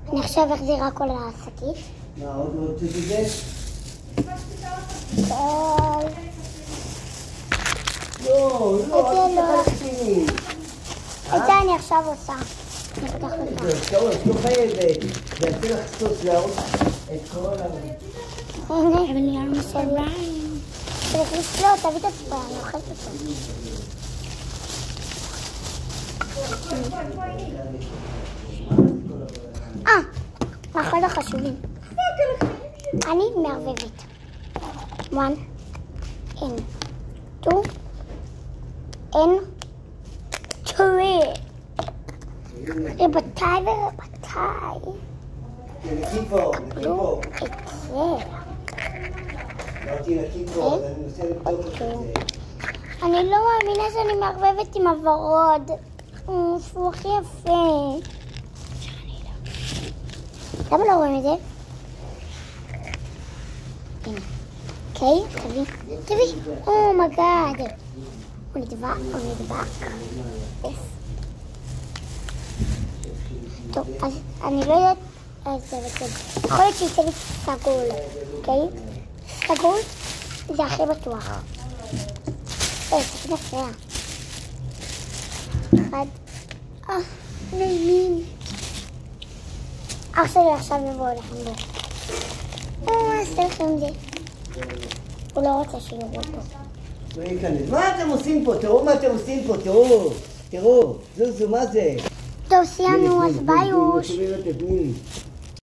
אני עכשיו אחזיר הכל לשקית. מה, עוד תגיד? לא, לא, את זה אני עכשיו עושה. נפתח אותה. את לא חייבת. זה יצא לך סוס להרוס את כל ה... הנה, אבל נהיה לנו מסליים. צריך לסלול, תביא את הצבע, אני אוכלת אותו. אחד החשובים. אני מערבבת. 1 in 2 in 3. רבותיי ורבותיי. לקיפו. קבלו את זה. אמרתי לקיפו, אז אני מנסה לבדוק את זה. אני לא מאמינה שאני מערבבת עם הוורוד. הוא הכי יפה. למה לא רואים את זה? הנה. אוקיי, תביא. אומייגאד. הוא נדבק. טוב, אז אני לא יודעת איך זה בסדר. יכול להיות שיצא לי סגול, אוקיי? סגול זה הכי בטוח. זה נפלא. אחד. נעימים. אח שלי עכשיו יבוא לכם בו. עשה לכם זה. הוא לא רוצה שיראו אותו. מה אתם עושים פה? תראו מה אתם עושים פה, תראו. זוזו, מה זה? טוב, סיימנו, אז ביי אוש.